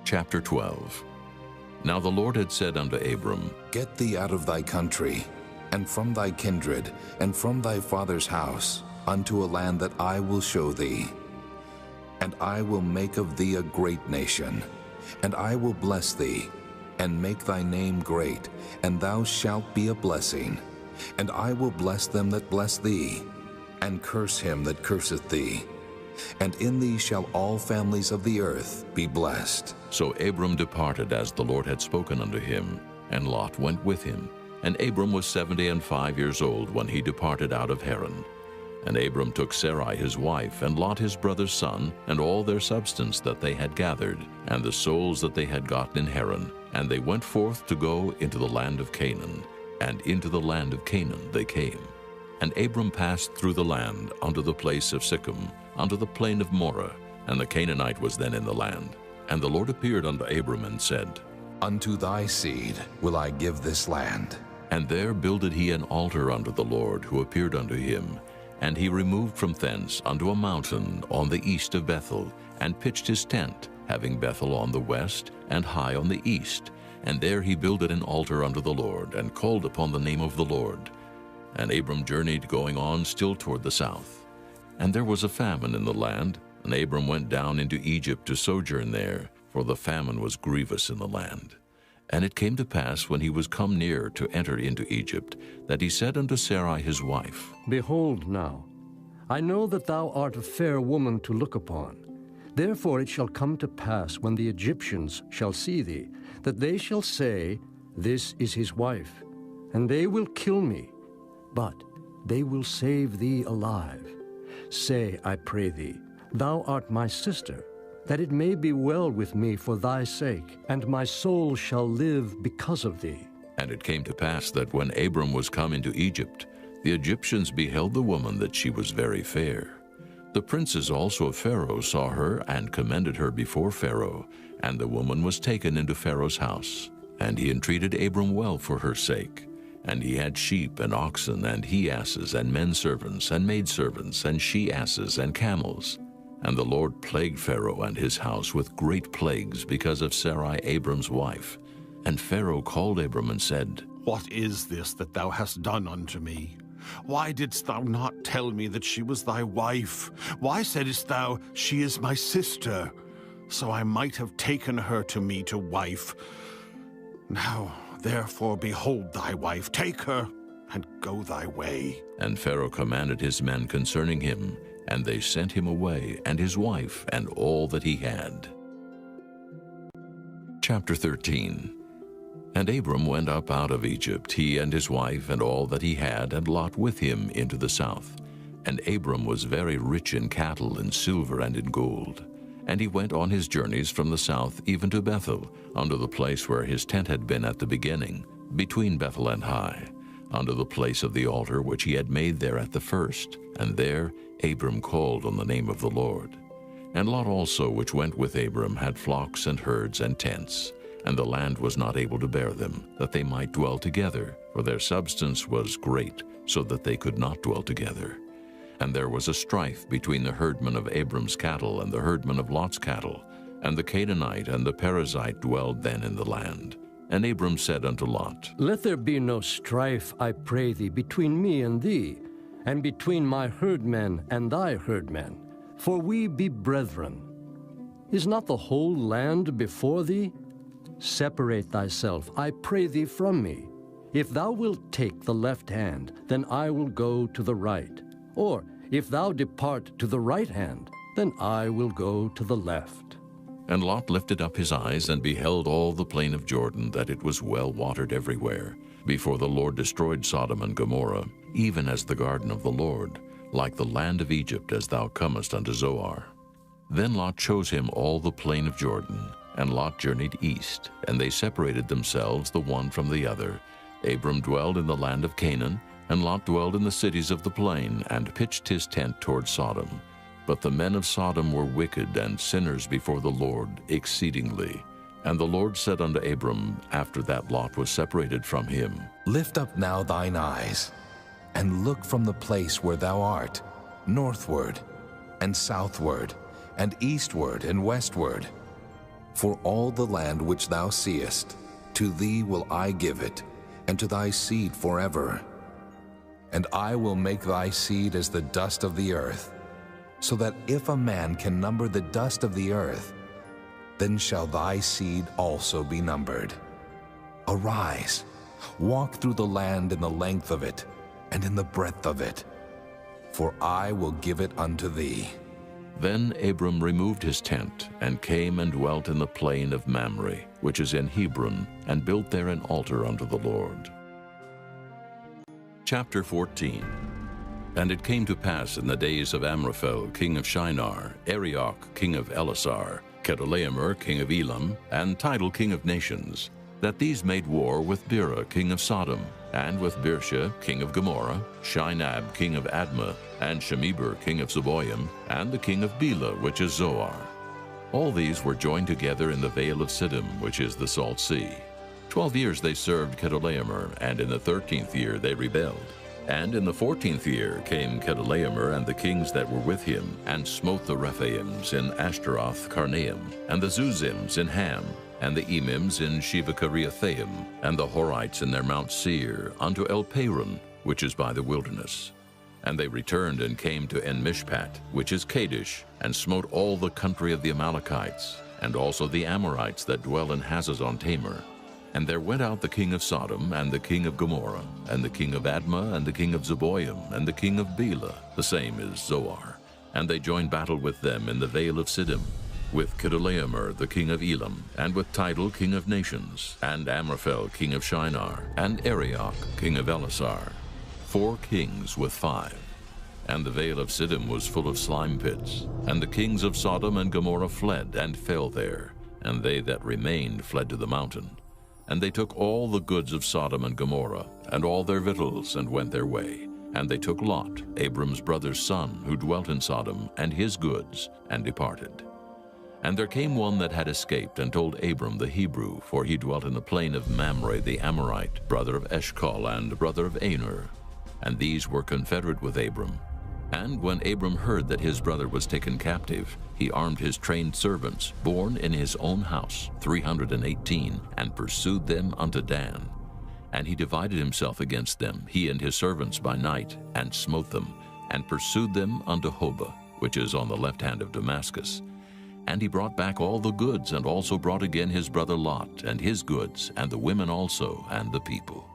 Chapter 12. Now the Lord had said unto Abram, Get thee out of thy country, and from thy kindred, and from thy father's house, unto a land that I will show thee. And I will make of thee a great nation, and I will bless thee, and make thy name great, and thou shalt be a blessing. And I will bless them that bless thee, and curse him that curseth thee. And in thee shall all families of the earth be blessed. So Abram departed as the Lord had spoken unto him, and Lot went with him. And Abram was 75 years old when he departed out of Haran. And Abram took Sarai his wife, and Lot his brother's son, and all their substance that they had gathered, and the souls that they had gotten in Haran. And they went forth to go into the land of Canaan. And into the land of Canaan they came. And Abram passed through the land unto the place of Sichem, unto the plain of Moreh, and the Canaanite was then in the land. And the Lord appeared unto Abram and said, Unto thy seed will I give this land. And there builded he an altar unto the Lord, who appeared unto him. And he removed from thence unto a mountain on the east of Bethel, and pitched his tent, having Bethel on the west, and Hai on the east. And there he builded an altar unto the Lord, and called upon the name of the Lord. And Abram journeyed going on still toward the south. And there was a famine in the land, and Abram went down into Egypt to sojourn there, for the famine was grievous in the land. And it came to pass, when he was come near to enter into Egypt, that he said unto Sarai his wife, Behold now, I know that thou art a fair woman to look upon. Therefore it shall come to pass, when the Egyptians shall see thee, that they shall say, This is his wife, and they will kill me, but they will save thee alive. Say, I pray thee, thou art my sister, that it may be well with me for thy sake, and my soul shall live because of thee. And it came to pass that when Abram was come into Egypt, the Egyptians beheld the woman that she was very fair. The princes also of Pharaoh saw her, and commended her before Pharaoh, and the woman was taken into Pharaoh's house. And he entreated Abram well for her sake. And he had sheep and oxen, and he-asses, and men-servants, and maidservants, and she-asses, and camels. And the Lord plagued Pharaoh and his house with great plagues because of Sarai Abram's wife. And Pharaoh called Abram and said, What is this that thou hast done unto me? Why didst thou not tell me that she was thy wife? Why saidst thou, She is my sister? So I might have taken her to me to wife. Now, therefore, behold thy wife, take her, and go thy way. And Pharaoh commanded his men concerning him, and they sent him away, and his wife, and all that he had. Chapter 13. And Abram went up out of Egypt, he and his wife, and all that he had, and Lot with him, into the south. And Abram was very rich in cattle, in silver, and in gold. And he went on his journeys from the south even to Bethel, unto the place where his tent had been at the beginning, between Bethel and Hai, unto the place of the altar which he had made there at the first. And there Abram called on the name of the Lord. And Lot also, which went with Abram, had flocks and herds and tents. And the land was not able to bear them, that they might dwell together, for their substance was great, so that they could not dwell together. And there was a strife between the herdmen of Abram's cattle and the herdmen of Lot's cattle. And the Canaanite and the Perizzite dwelled then in the land. And Abram said unto Lot, Let there be no strife, I pray thee, between me and thee, and between my herdmen and thy herdmen, for we be brethren. Is not the whole land before thee? Separate thyself, I pray thee, from me. If thou wilt take the left hand, then I will go to the right. Or if thou depart to the right hand, then I will go to the left. And Lot lifted up his eyes, and beheld all the plain of Jordan, that it was well watered everywhere, before the Lord destroyed Sodom and Gomorrah, even as the garden of the Lord, like the land of Egypt, as thou comest unto Zoar. Then Lot chose him all the plain of Jordan, and Lot journeyed east, and they separated themselves the one from the other. Abram dwelled in the land of Canaan, and Lot dwelled in the cities of the plain, and pitched his tent toward Sodom. But the men of Sodom were wicked and sinners before the Lord exceedingly. And the Lord said unto Abram, after that Lot was separated from him, Lift up now thine eyes, and look from the place where thou art, northward, and southward, and eastward, and westward. For all the land which thou seest, to thee will I give it, and to thy seed forever. And I will make thy seed as the dust of the earth, so that if a man can number the dust of the earth, then shall thy seed also be numbered. Arise, walk through the land in the length of it, and in the breadth of it, for I will give it unto thee. Then Abram removed his tent, and came and dwelt in the plain of Mamre, which is in Hebron, and built there an altar unto the Lord. Chapter 14. And it came to pass in the days of Amraphel, king of Shinar, Arioch, king of Elasar, Chedorlaomer, king of Elam, and Tidal, king of nations, that these made war with Bera, king of Sodom, and with Birsha, king of Gomorrah, Shinab, king of Admah, and Shemeber, king of Zeboim, and the king of Bela, which is Zoar. All these were joined together in the vale of Siddim, which is the salt sea. 12 years they served Chedorlaomer, and in the 13th year they rebelled. And in the 14th year came Chedorlaomer and the kings that were with him, and smote the Rephaims in Ashtaroth Karnaim, and the Zuzims in Ham, and the Emims in Sheva-Kiriathaim, and the Horites in their Mount Seir, unto El-Paran, which is by the wilderness. And they returned and came to En-Mishpat, which is Kadesh, and smote all the country of the Amalekites, and also the Amorites that dwell in Hazazon-Tamar. And there went out the king of Sodom, and the king of Gomorrah, and the king of Admah, and the king of Zeboim, and the king of Bela, the same is Zoar. And they joined battle with them in the vale of Siddim, with Chedorlaomer the king of Elam, and with Tidal king of nations, and Amraphel king of Shinar, and Arioch king of Elasar, 4 kings with 5. And the vale of Siddim was full of slime pits, and the kings of Sodom and Gomorrah fled and fell there, and they that remained fled to the mountain. And they took all the goods of Sodom and Gomorrah, and all their victuals, and went their way. And they took Lot, Abram's brother's son, who dwelt in Sodom, and his goods, and departed. And there came one that had escaped, and told Abram the Hebrew, for he dwelt in the plain of Mamre the Amorite, brother of Eshcol, and brother of Aner. And these were confederate with Abram. And when Abram heard that his brother was taken captive, he armed his trained servants, born in his own house, 318, and pursued them unto Dan. And he divided himself against them, he and his servants by night, and smote them, and pursued them unto Hobah, which is on the left hand of Damascus. And he brought back all the goods, and also brought again his brother Lot, and his goods, and the women also, and the people.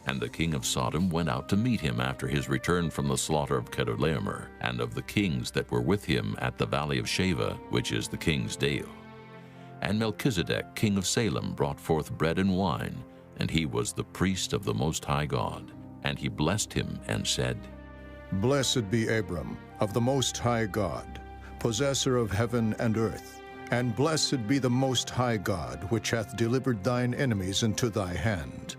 And the king of Sodom went out to meet him after his return from the slaughter of Chedorlaomer, and of the kings that were with him at the valley of Sheva, which is the king's dale. And Melchizedek, king of Salem, brought forth bread and wine, and he was the priest of the Most High God. And he blessed him, and said, Blessed be Abram, of the Most High God, possessor of heaven and earth, and blessed be the Most High God, which hath delivered thine enemies into thy hand.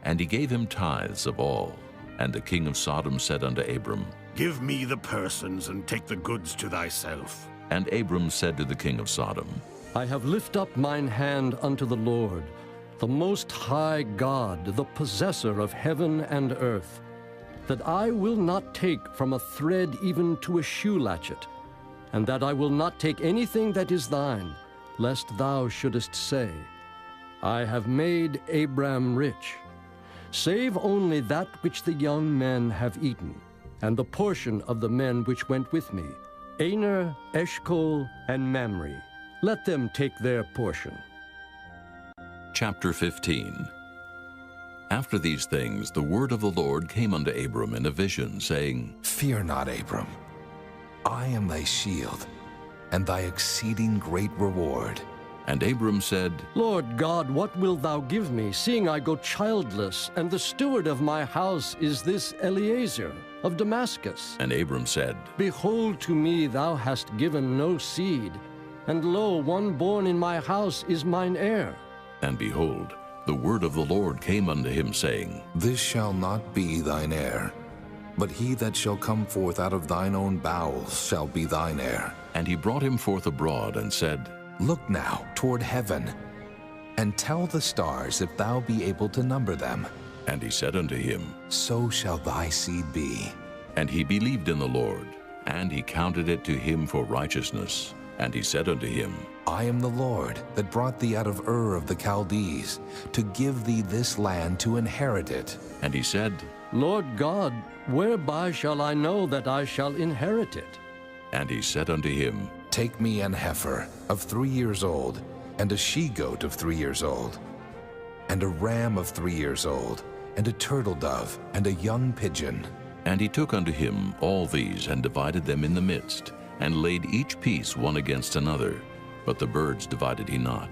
And he gave him tithes of all. And the king of Sodom said unto Abram, Give me the persons, and take the goods to thyself. And Abram said to the king of Sodom, I have lift up mine hand unto the Lord, the Most High God, the possessor of heaven and earth, that I will not take from a thread even to a shoe latchet, and that I will not take anything that is thine, lest thou shouldest say, I have made Abram rich. Save only that which the young men have eaten, and the portion of the men which went with me, Aner, Eshcol, and Mamre. Let them take their portion. Chapter 15. After these things the word of the Lord came unto Abram in a vision, saying, Fear not, Abram. I am thy shield, and thy exceeding great reward. And Abram said, Lord God, what wilt thou give me, seeing I go childless, and the steward of my house is this Eliezer of Damascus? And Abram said, Behold, to me thou hast given no seed, and lo, one born in my house is mine heir. And behold, the word of the Lord came unto him, saying, This shall not be thine heir, but he that shall come forth out of thine own bowels shall be thine heir. And he brought him forth abroad, and said, Look now toward heaven, and tell the stars if thou be able to number them. And he said unto him, So shall thy seed be. And he believed in the Lord, and he counted it to him for righteousness. And he said unto him, I am the Lord that brought thee out of Ur of the Chaldees, to give thee this land to inherit it. And he said, Lord God, whereby shall I know that I shall inherit it? And he said unto him, Take me an heifer of 3 years old, and a she-goat of 3 years old, and a ram of 3 years old, and a turtle dove, and a young pigeon. And he took unto him all these, and divided them in the midst, and laid each piece one against another. But the birds divided he not.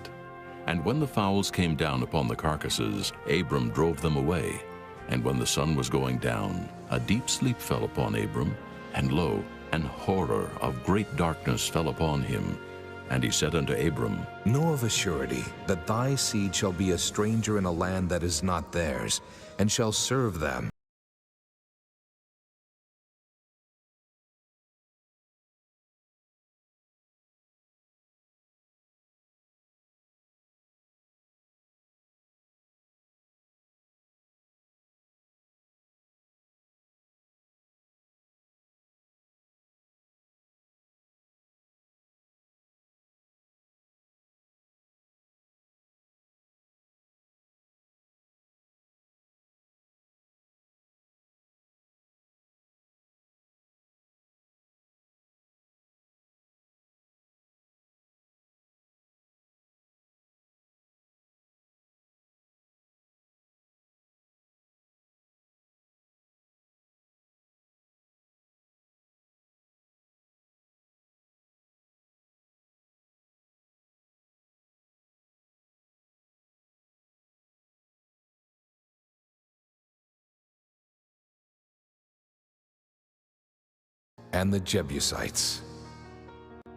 And when the fowls came down upon the carcasses, Abram drove them away. And when the sun was going down, a deep sleep fell upon Abram, and lo, an horror of great darkness fell upon him. And he said unto Abram, Know of a surety that thy seed shall be a stranger in a land that is not theirs, and shall serve them. And the Jebusites,